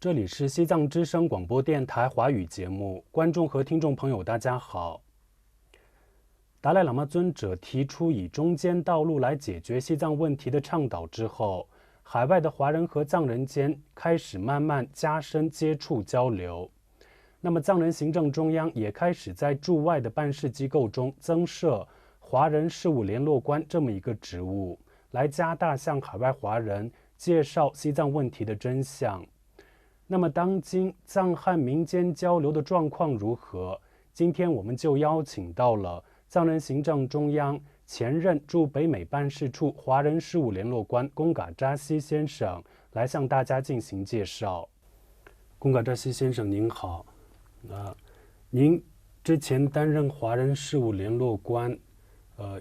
这里是西藏之声广播电台华语节目，观众和听众朋友大家好。达赖喇嘛尊者提出以中间道路来解决西藏问题的倡导之后，海外的华人和藏人间开始慢慢加深接触交流。那么藏人行政中央也开始在驻外的办事机构中增设华人事务联络官这么一个职务，来加大向海外华人介绍西藏问题的真相。那么当今藏汉民间交流的状况如何？今天我们就邀请到了藏人行政中央前任驻北美办事处华人事务联络官贡嘎扎西先生来向大家进行介绍。贡嘎扎西先生您好，您之前担任华人事务联络官，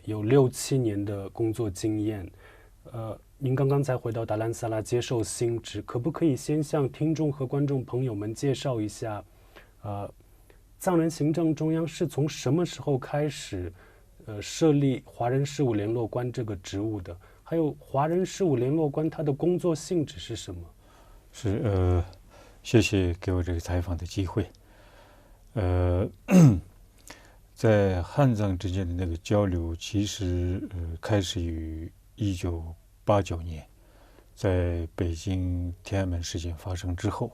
有6、7年的工作经验，您刚刚才回到达兰萨拉接受新职，可不可以先向听众和观众朋友们介绍一下，藏人行政中央是从什么时候开始，设立华人事务联络官这个职务的？还有华人事务联络官他的工作性质是什么？是谢谢给我这个采访的机会。在汉藏之间的那个交流，其实开始于1989年，在北京天安门事件发生之后，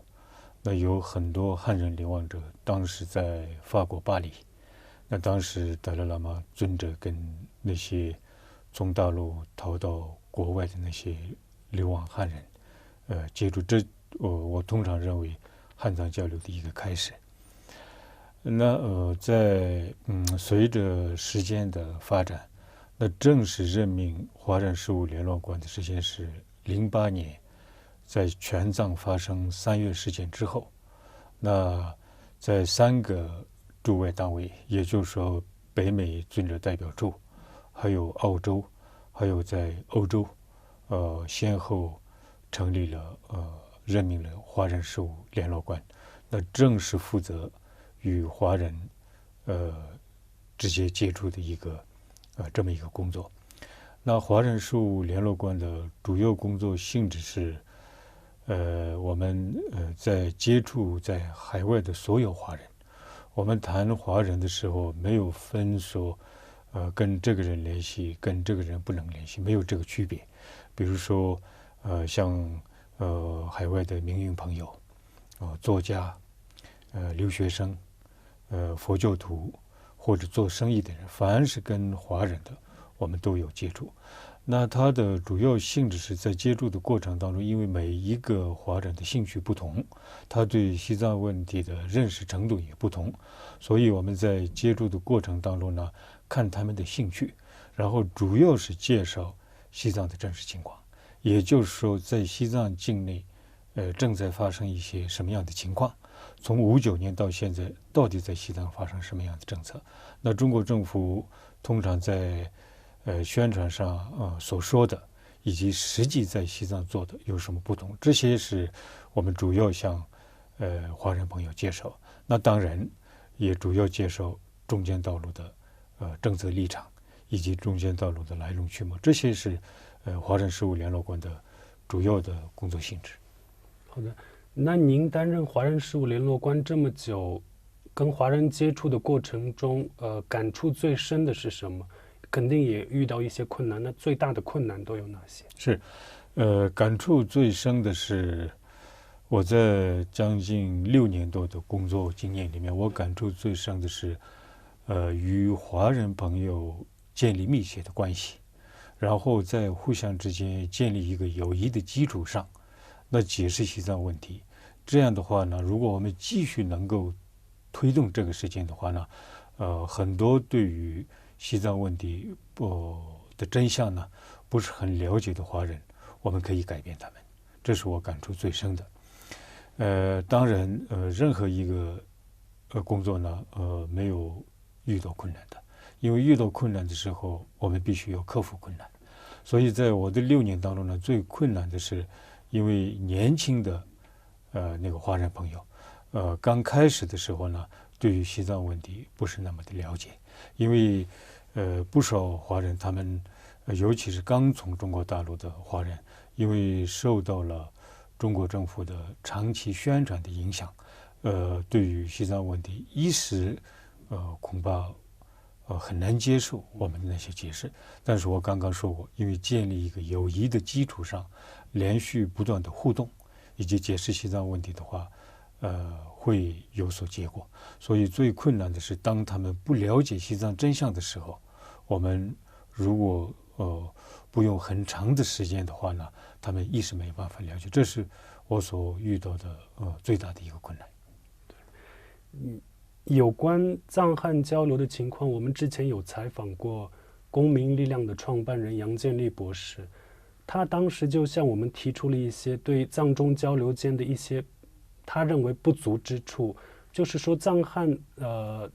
那有很多汉人流亡者，当时在法国巴黎，那当时达赖喇嘛尊者跟那些从大陆逃到国外的那些流亡汉人，接触，这我通常认为汉藏交流的一个开始。那随着时间的发展，那正式任命华人事务联络官的时间是08年，在全藏发生3月事件之后，那在3个驻外单位，也就是说北美尊者代表处，还有澳洲，还有在欧洲，先后成立了任命了华人事务联络官，那正式负责与华人直接接触的一个这么一个工作。那华人事务联络官的主要工作性质是，我们在接触在海外的所有华人，我们谈华人的时候没有分说，跟这个人联系，跟这个人不能联系，没有这个区别。比如说，像海外的民营朋友，作家，留学生，佛教徒或者做生意的人，凡是跟华人的，我们都有接触。那它的主要性质是在接触的过程当中，因为每一个华人的兴趣不同，他对西藏问题的认识程度也不同，所以我们在接触的过程当中呢，看他们的兴趣，然后主要是介绍西藏的真实情况，也就是说在西藏境内，正在发生一些什么样的情况，从59年到现在，到底在西藏发生什么样的政策？那中国政府通常在宣传上所说的，以及实际在西藏做的有什么不同？这些是我们主要向华人朋友介绍。那当然也主要介绍中间道路的政策立场，以及中间道路的来龙去脉。这些是华人事务联络官的主要的工作性质。好的，那您担任华人事务联络官这么久，跟华人接触的过程中，感触最深的是什么？肯定也遇到一些困难，那最大的困难都有哪些？是，感触最深的是我在将近6年多的工作经验里面，我感触最深的是，与华人朋友建立密切的关系，然后在互相之间建立一个友谊的基础上，那解释西藏问题。这样的话呢，如果我们继续能够推动这个事情的话呢，很多对于西藏问题的真相呢，不是很了解的华人，我们可以改变他们，这是我感触最深的。当然，任何一个工作呢，没有遇到困难的，因为遇到困难的时候，我们必须要克服困难。所以在我的6年当中呢，最困难的是，因为年轻的那个华人朋友，刚开始的时候呢，对于西藏问题不是那么的了解，因为不少华人他们，尤其是刚从中国大陆的华人，因为受到了中国政府的长期宣传的影响，对于西藏问题，一时恐怕很难接受我们的那些解释。但是我刚刚说过，因为建立一个友谊的基础上，连续不断的互动以及解释西藏问题的话，会有所结果。所以最困难的是，当他们不了解西藏真相的时候，我们如果不用很长的时间的话呢，他们一时没办法了解。这是我所遇到的最大的一个困难。有关藏汉交流的情况，我们之前有采访过公民力量的创办人杨建立博士，他当时就向我们提出了一些对藏中交流间的一些他认为不足之处，就是说藏汉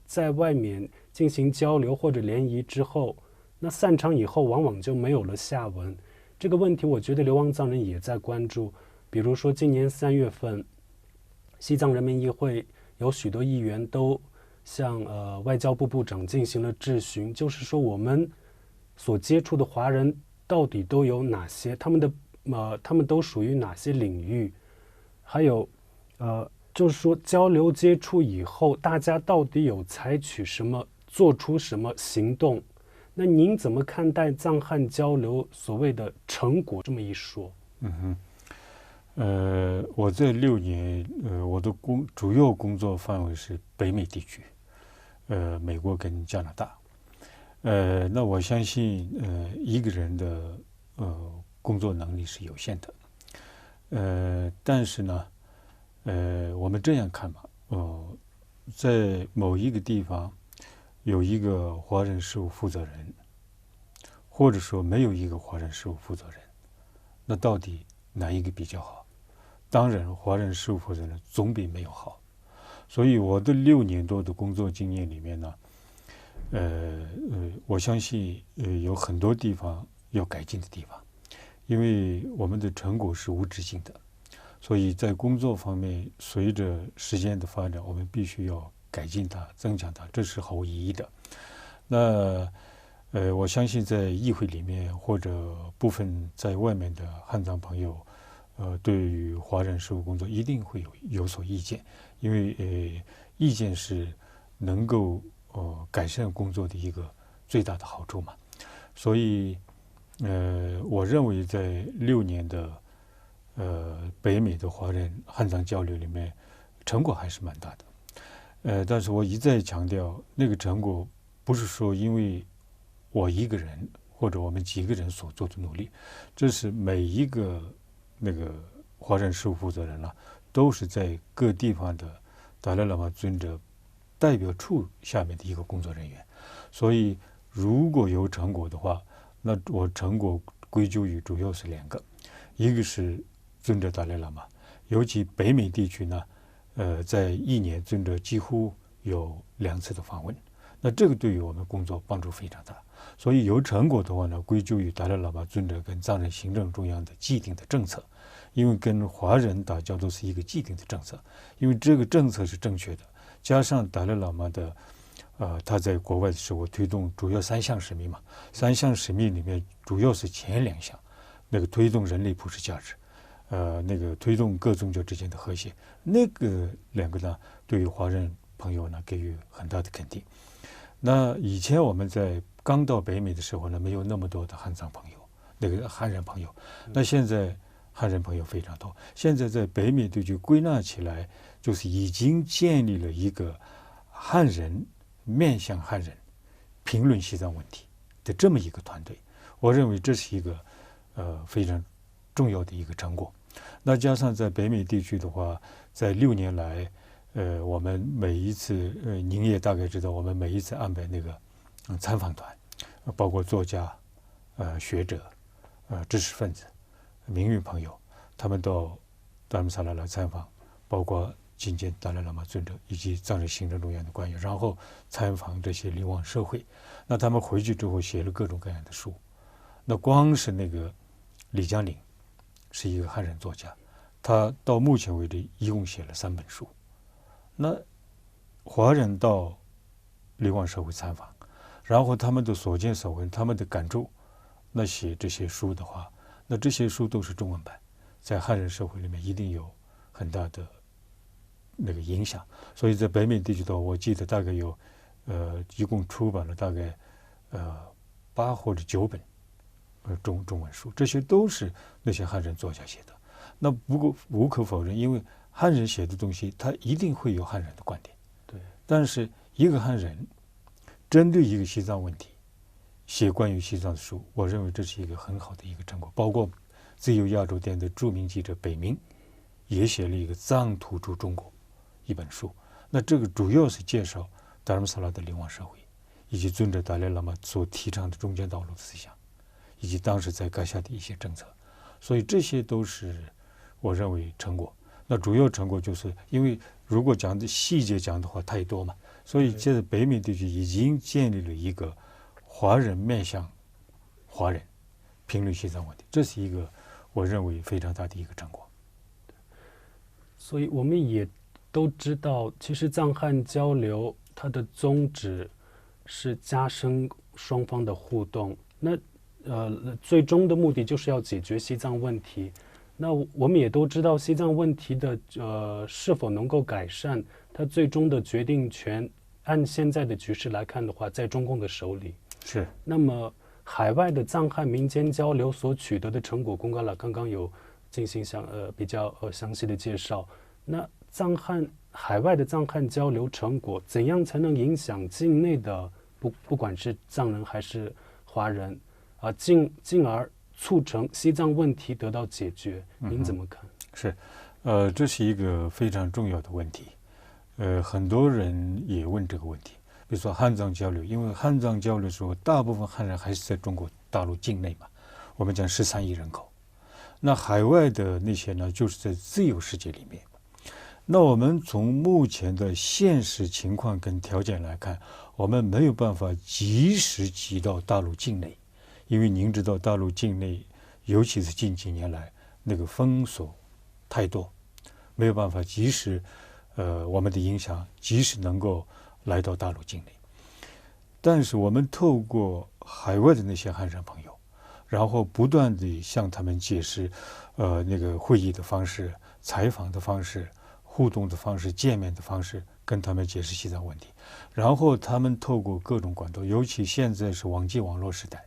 在外面进行交流或者联谊之后，那散场以后往往就没有了下文。这个问题我觉得流亡藏人也在关注，比如说今年3月份，西藏人民议会有许多议员都向外交部部长进行了质询，就是说我们所接触的华人到底都有哪些，他们都属于哪些领域，还有就是说交流接触以后，大家到底有采取什么，做出什么行动？那您怎么看待藏汉交流所谓的成果这么一说？我这6年，我的主要工作范围是北美地区，美国跟加拿大。那我相信，一个人的工作能力是有限的，但是呢，我们这样看吧，在某一个地方有一个华人事务负责人，或者说没有一个华人事务负责人，那到底哪一个比较好？当然，华人事务负责人总比没有好。所以我的6年多的工作经验里面呢，我相信有很多地方要改进的地方，因为我们的成果是无止境的，所以在工作方面，随着时间的发展，我们必须要改进它、增强它，这是毫无疑义的。那我相信在议会里面或者部分在外面的汉藏朋友，对于华人事务工作一定会有所意见，因为意见是能够改善工作的一个最大的好处嘛。所以我认为在6年的北美的华人汉藏交流里面，成果还是蛮大的。但是我一再强调，那个成果不是说因为我一个人或者我们几个人所做的努力，这是每一个那个华人事务负责人呢，都是在各地方的达赖喇嘛尊者代表处下面的一个工作人员。所以如果有成果的话，那我成果归咎于主要是2个，一个是尊者达赖喇嘛，尤其北美地区呢，在1年尊者几乎有2次的访问，那这个对于我们工作帮助非常大。所以有成果的话呢，归咎于达赖喇嘛尊者跟藏人行政中央的既定的政策，因为跟华人打交道是一个既定的政策，因为这个政策是正确的，加上达赖喇嘛的他在国外的时候推动主要3项使命嘛，3项使命里面主要是前2项，那个推动人类普世价值，那个推动各宗教之间的和谐，那个2个呢，对于华人朋友呢给予很大的肯定。那以前我们在刚到北美的时候呢，没有那么多的汉藏朋友，那个汉人朋友，那现在汉人朋友非常多。现在在北美地区归纳起来，就是已经建立了一个汉人面向汉人评论西藏问题的这么一个团队。我认为这是一个非常重要的一个成果。那加上在北美地区的话，在6年来，我们每一次您也大概知道，我们每一次安排那个参访团，包括作家、学者、知识分子、名誉朋友，他们到达尔木萨拉来参访，包括觐见达赖喇嘛尊者以及藏人行政中央的官员，然后参访这些流亡社会。那他们回去之后写了各种各样的书。那光是那个李江岭是一个汉人作家，他到目前为止一共写了3本书。那华人到流亡社会参访，然后他们的所见所闻，他们的感触，那写这些书的话，那这些书都是中文版，在汉人社会里面一定有很大的那个影响。所以在北美地区的话，我记得大概有一共出版了大概8或者9本中文书，这些都是那些汉人作家写的。那不过无可否认，因为汉人写的东西，他一定会有汉人的观点。对。但是一个汉人针对一个西藏问题写关于西藏的书，我认为这是一个很好的一个成果。包括自由亚洲电的著名记者北明也写了一个藏土著中国一本书，那这个主要是介绍达尔木萨拉的流亡社会，以及尊者达赖喇嘛所提倡的中间道路的思想，以及当时在噶夏的一些政策。所以这些都是我认为成果。那主要成果就是因为如果讲的细节讲的话太多嘛，所以现在北美地区已经建立了一个华人面向华人评论西藏问题，这是一个我认为非常大的一个成果。所以我们也都知道，其实藏汉交流它的宗旨是加深双方的互动，那最终的目的就是要解决西藏问题。那我们也都知道，西藏问题的是否能够改善，它最终的决定权，按现在的局势来看的话，在中共的手里。是。那么海外的藏汉民间交流所取得的成果，龚嘎拉刚刚有进行比较详细的介绍。那海外的藏汉交流成果，怎样才能影响境内的不管是藏人还是华人进而促成西藏问题得到解决？您怎么看？是，这是一个非常重要的问题。很多人也问这个问题，比如说汉藏交流，因为汉藏交流的时候，大部分汉人还是在中国大陆境内嘛，我们讲13亿人口。那海外的那些呢，就是在自由世界里面。那我们从目前的现实情况跟条件来看，我们没有办法及时挤到大陆境内，因为您知道大陆境内，尤其是近几年来那个封锁太多，没有办法及时我们的影响及时能够来到大陆境内。但是我们透过海外的那些汉人朋友，然后不断地向他们解释那个会议的方式、采访的方式、互动的方式、见面的方式，跟他们解释西藏问题。然后他们透过各种管道，尤其现在是网际网络时代，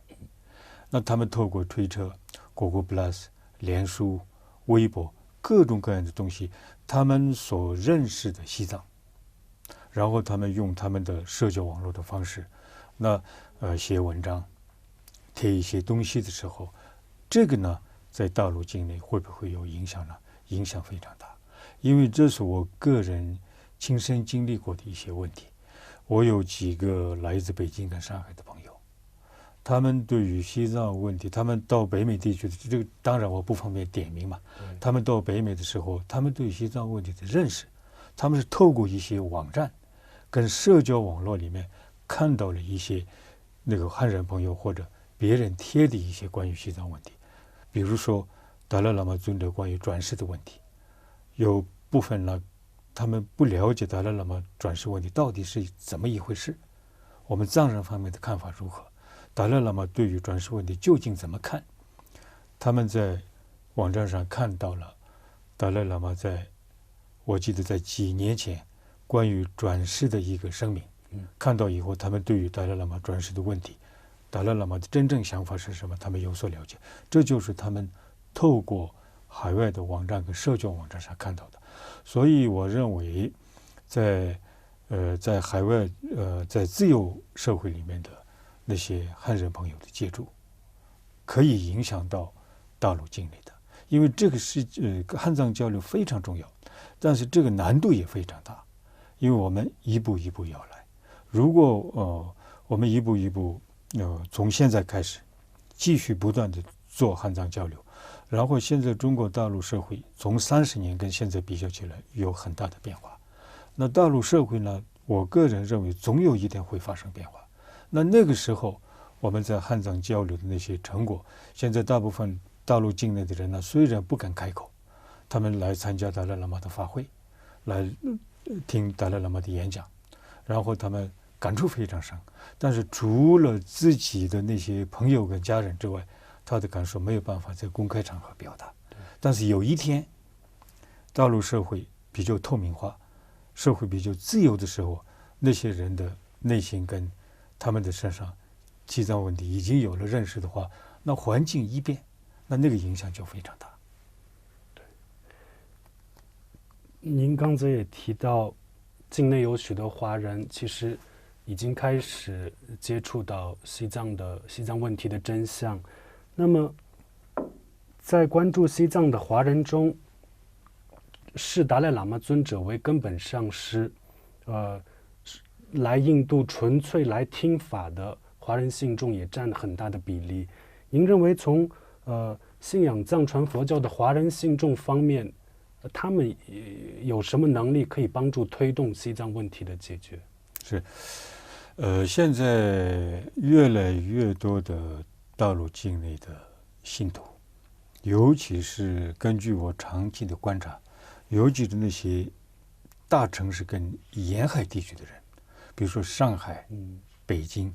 那他们透过推特、Google Plus、脸书、微博各种各样的东西，他们所认识的西藏，然后他们用他们的社交网络的方式，那写文章、贴一些东西的时候，这个呢，在大陆境内会不会有影响呢？影响非常大，因为这是我个人亲身经历过的一些问题。我有几个来自北京跟上海的朋友，他们对于西藏问题，他们到北美地区的这个，当然我不方便点名嘛。他们到北美的时候，他们对西藏问题的认识，他们是透过一些网站跟社交网络里面看到了一些那个汉人朋友或者别人贴的一些关于西藏问题，比如说达赖喇嘛尊者关于转世的问题，有部分呢，他们不了解达赖喇嘛转世问题到底是怎么一回事，我们藏人方面的看法如何，达赖喇嘛对于转世问题究竟怎么看。他们在网站上看到了达赖喇嘛我记得在几年前关于转世的一个声明，看到以后，他们对于达赖喇嘛转世的问题，达赖喇嘛的真正想法是什么，他们有所了解。这就是他们透过海外的网站跟社交网站上看到的。所以我认为在海外在自由社会里面的那些汉人朋友的接触，可以影响到大陆境内的，因为这个是汉藏交流非常重要，但是这个难度也非常大，因为我们一步一步要来。如果我们一步一步从现在开始继续不断的做汉藏交流，然后现在中国大陆社会从30年跟现在比较起来有很大的变化，那大陆社会呢，我个人认为总有一天会发生变化。那个时候我们在汉藏交流的那些成果，现在大部分大陆境内的人呢，虽然不敢开口，他们来参加达赖喇嘛的法会，来听达赖喇嘛的演讲，然后他们感触非常深，但是除了自己的那些朋友跟家人之外，他的感受没有办法在公开场合表达。但是有一天，大陆社会比较透明化，社会比较自由的时候，那些人的内心跟他们的身上西藏问题已经有了认识的话，那环境一变，那个影响就非常大。您刚才也提到，境内有许多华人其实已经开始接触到西藏问题的真相。那么，在关注西藏的华人中，视达赖喇嘛尊者为根本上师，来印度纯粹来听法的华人信众也占很大的比例。您认为从信仰藏传佛教的华人信众方面，他们有什么能力可以帮助推动西藏问题的解决？是，现在越来越多的大陆境内的信徒，尤其是根据我长期的观察，尤其是那些大城市跟沿海地区的人，比如说上海、北京、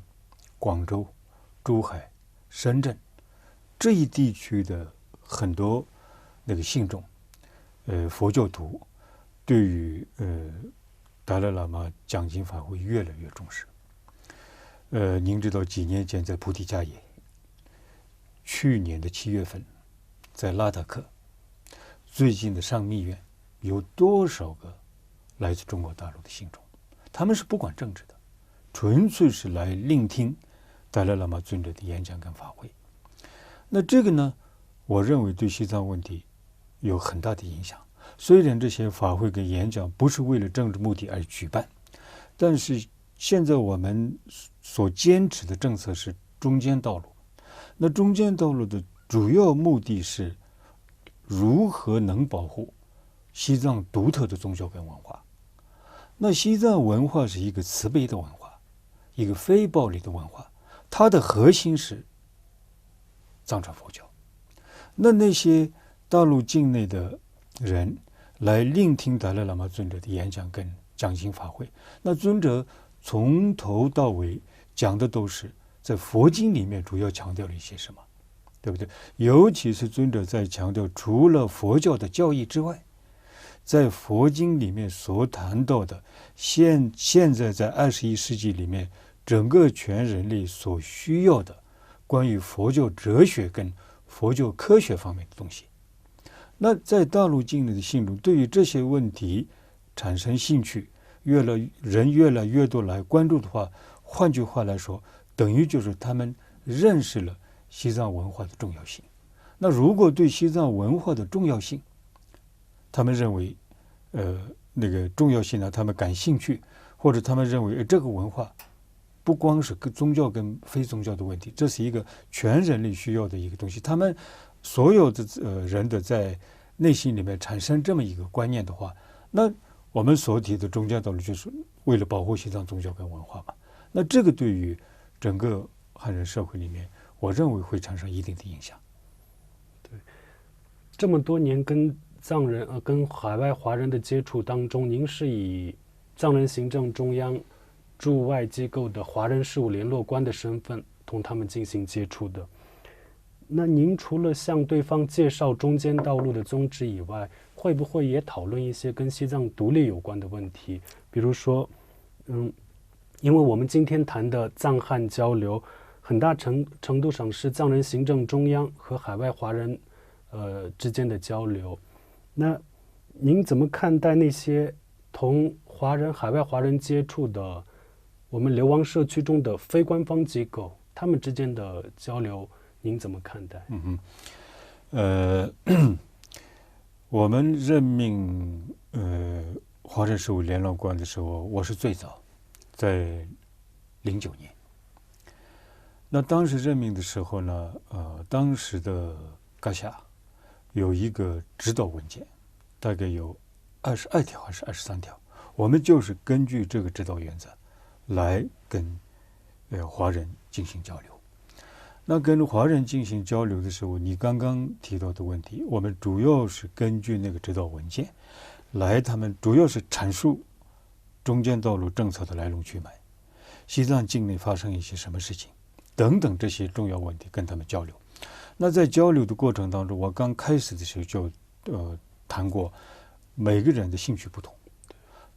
广州、珠海、深圳这一地区的很多那个信众，佛教徒对于达赖喇嘛讲经法会越来越重视。您知道几年前在菩提迦耶，去年的7月份在拉达克，最近的上密院有多少个来自中国大陆的信众？他们是不管政治的，纯粹是来聆听达赖喇嘛尊者的演讲跟法会。那这个呢，我认为对西藏问题有很大的影响。虽然这些法会跟演讲不是为了政治目的而举办，但是现在我们所坚持的政策是中间道路。那中间道路的主要目的是如何能保护西藏独特的宗教跟文化。那西藏文化是一个慈悲的文化，一个非暴力的文化，它的核心是藏传佛教。那些大陆境内的人来聆听达赖喇嘛尊者的演讲跟讲经法会，那尊者从头到尾讲的都是在佛经里面主要强调了一些什么，对不对？尤其是尊者在强调，除了佛教的教义之外，在佛经里面所谈到的现在在21世纪里面整个全人类所需要的关于佛教哲学跟佛教科学方面的东西。那在大陆境内的信徒对于这些问题产生兴趣，人越来越多来关注的话，换句话来说，等于就是他们认识了西藏文化的重要性。那如果对西藏文化的重要性，他们认为那个重要性呢，他们感兴趣，或者他们认为这个文化不光是宗教跟非宗教的问题，这是一个全人类需要的一个东西。他们所有的人的在内心里面产生这么一个观念的话，那我们所提的中间道路就是为了保护西藏宗教跟文化嘛。那这个对于整个汉人社会里面，我认为会产生一定的影响。对，这么多年跟藏人跟海外华人的接触当中，您是以藏人行政中央驻外机构的华人事务联络官的身份同他们进行接触的。那您除了向对方介绍中间道路的宗旨以外，会不会也讨论一些跟西藏独立有关的问题？比如说，因为我们今天谈的藏汉交流，很大程度上是藏人行政中央和海外华人之间的交流。那您怎么看待那些同海外华人接触的我们流亡社区中的非官方机构，他们之间的交流？您怎么看待？我们任命华人事务联络官的时候，我是最早，在09年。那当时任命的时候呢，当时的噶夏有一个指导文件，大概有22条还是23条，我们就是根据这个指导原则来跟华人进行交流。那跟华人进行交流的时候，你刚刚提到的问题，我们主要是根据那个指导文件来，他们主要是阐述中间道路政策的来龙去脉，西藏境内发生一些什么事情等等这些重要问题跟他们交流。那在交流的过程当中，我刚开始的时候就谈过，每个人的兴趣不同，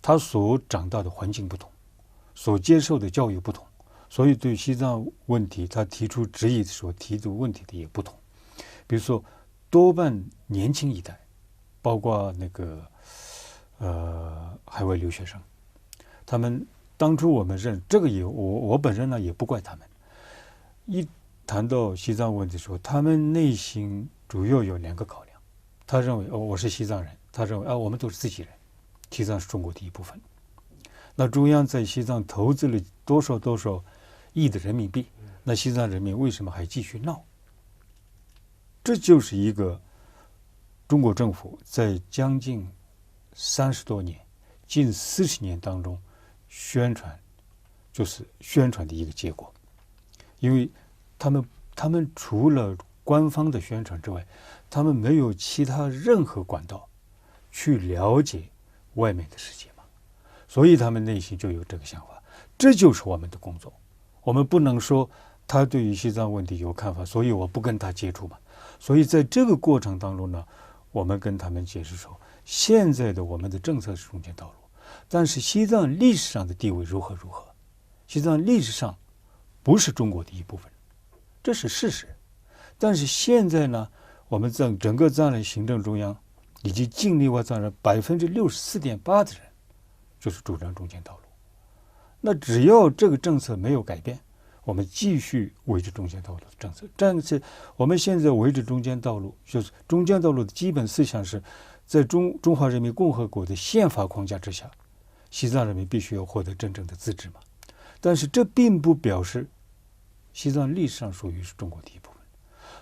他所长大的环境不同，所接受的教育不同，所以对西藏问题他提出质疑的时候提出问题的也不同。比如说，多半年轻一代，包括那个海外留学生，他们当初我们这个也我本人呢也不怪他们。一谈到西藏问题的时候，他们内心主要有2个考量。他认为我是西藏人，他认为我们都是自己人，西藏是中国的一部分。那中央在西藏投资了多少亿的人民币，那西藏人民为什么还继续闹？这就是一个中国政府在将近30多年、近40年当中宣传的一个结果。因为他们除了官方的宣传之外，他们没有其他任何管道去了解外面的世界嘛，所以他们内心就有这个想法。这就是我们的工作，我们不能说他对于西藏问题有看法，所以我不跟他接触嘛。所以在这个过程当中呢，我们跟他们解释说，现在的我们的政策是中间道路，但是西藏历史上的地位如何，西藏历史上不是中国的一部分，这是事实。但是现在呢，我们整个藏人行政中央以及净利瓦藏人64.8%的人就是主张中间道路。那只要这个政策没有改变，我们继续维持中间道路的政策。这样子，我们现在维持中间道路，就是中间道路的基本思想是在中华人民共和国的宪法框架之下，西藏人民必须要获得真正的自治嘛。但是这并不表示西藏历史上属于是中国的一部分。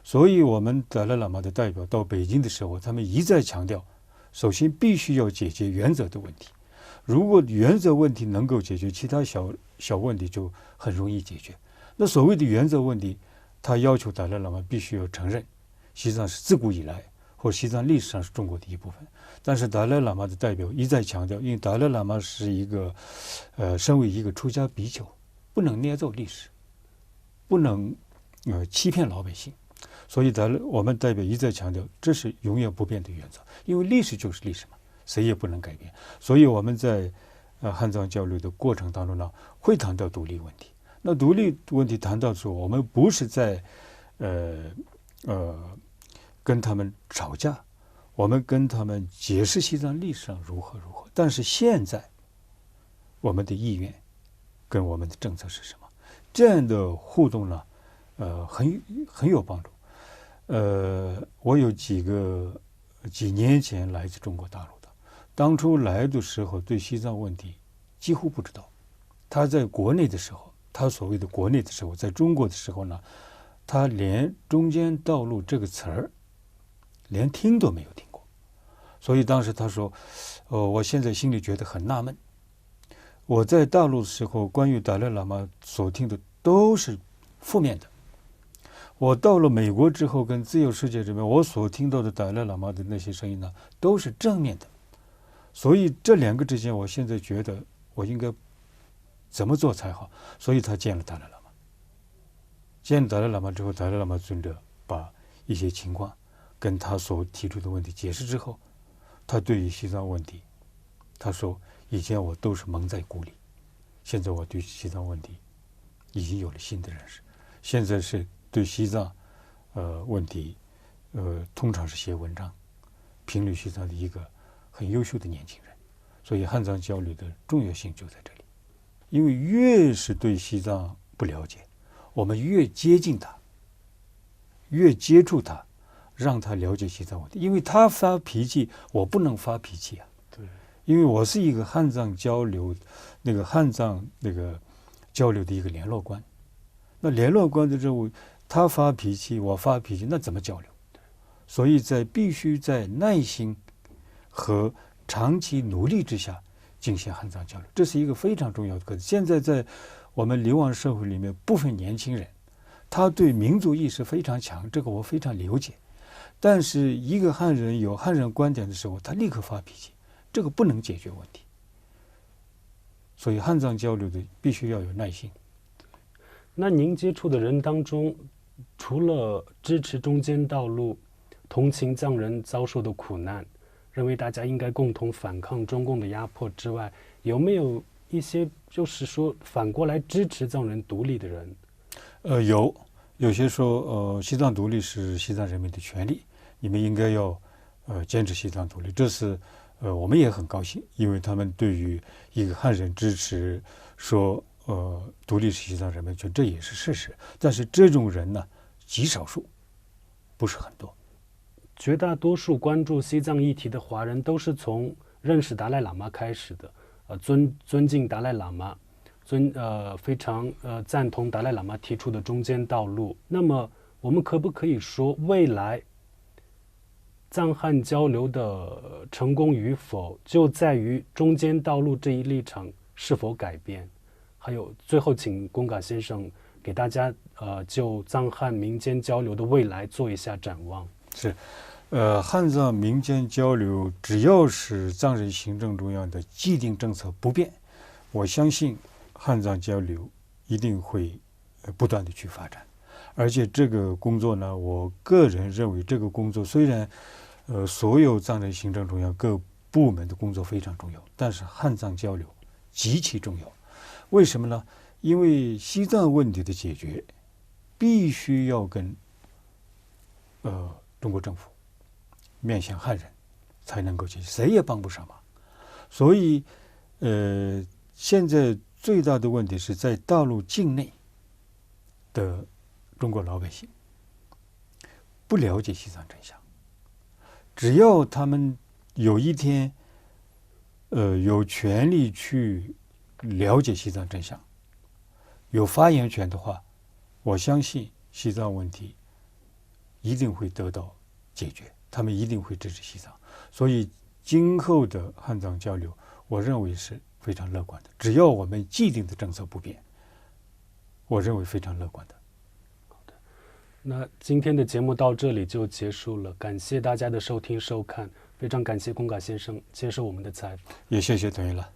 所以我们达赖喇嘛的代表到北京的时候，他们一再强调，首先必须要解决原则的问题。如果原则问题能够解决，其他小问题就很容易解决。那所谓的原则问题，他要求达赖喇嘛必须要承认西藏是自古以来或西藏历史上是中国的一部分。但是达赖喇嘛的代表一再强调，因为达赖喇嘛是一个身为一个出家比丘，不能捏造历史，不能欺骗老百姓，所以我们代表一再强调，这是永远不变的原则，因为历史就是历史嘛，谁也不能改变。所以我们在汉藏交流的过程当中呢，会谈到独立问题。那独立问题谈到的时候，我们不是在跟他们吵架，我们跟他们解释西藏历史上如何，但是现在我们的意愿跟我们的政策是什么？这样的互动呢，很有帮助。我有几年前来自中国大陆的，当初来的时候对西藏问题几乎不知道。他在国内的时候，他所谓的国内的时候，在中国的时候呢，他连中间道路这个词儿连听都没有听过。所以当时他说，我现在心里觉得很纳闷，我在大陆的时候关于达赖喇嘛所听的都是负面的，我到了美国之后跟自由世界这边，我所听到的达赖喇嘛的那些声音呢，都是正面的。所以这2个之间，我现在觉得我应该怎么做才好？所以他见了达赖喇嘛。见了达赖喇嘛之后，达赖喇嘛尊者把一些情况跟他所提出的问题解释之后，他对于西藏问题，他说以前我都是蒙在鼓里，现在我对西藏问题已经有了新的认识，现在是对西藏问题通常是写文章评论西藏的一个很优秀的年轻人。所以汉藏交流的重要性就在这里，因为越是对西藏不了解，我们越接近他，越接触他，让他了解西藏问题。因为他发脾气，我不能发脾气啊。对，因为我是一个汉藏交流交流的一个联络官。那联络官的任务，他发脾气，我发脾气，那怎么交流？所以必须在耐心和长期努力之下进行汉藏交流，这是一个非常重要的课题。现在在我们流亡社会里面，部分年轻人他对民族意识非常强，这个我非常了解。但是一个汉人有汉人观点的时候，他立刻发脾气，这个不能解决问题。所以汉藏交流的必须要有耐心。那您接触的人当中，除了支持中间道路，同情藏人遭受的苦难，认为大家应该共同反抗中共的压迫之外，有没有一些就是说反过来支持藏人独立的人？有些说，西藏独立是西藏人民的权利，你们应该要坚持西藏独立。这是我们也很高兴，因为他们对于一个汉人支持说独立是西藏人民权，这也是事实。但是这种人呢，极少数，不是很多。绝大多数关注西藏议题的华人都是从认识达赖喇嘛开始的，尊敬达赖喇嘛，非常赞同达赖喇嘛提出的中间道路。那么我们可不可以说，未来藏汉交流的成功与否，就在于中间道路这一立场是否改变？还有最后，请贡嘎先生给大家就藏汉民间交流的未来做一下展望。是，汉藏民间交流，只要是藏人行政中央的既定政策不变，我相信汉藏交流一定会不断的去发展。而且这个工作呢，我个人认为这个工作虽然所有藏人行政中央各部门的工作非常重要，但是汉藏交流极其重要。为什么呢？因为西藏问题的解决必须要跟中国政府面向汉人才能够解决，谁也帮不上忙。所以现在最大的问题是在大陆境内的中国老百姓不了解西藏真相。只要他们有一天有权利去了解西藏真相，有发言权的话，我相信西藏问题一定会得到解决，他们一定会支持西藏。所以今后的汉藏交流，我认为是非常乐观的。只要我们既定的政策不变，我认为非常乐观的。那今天的节目到这里就结束了，感谢大家的收听收看，非常感谢贡嘎先生接受我们的采访，也谢谢董一兰。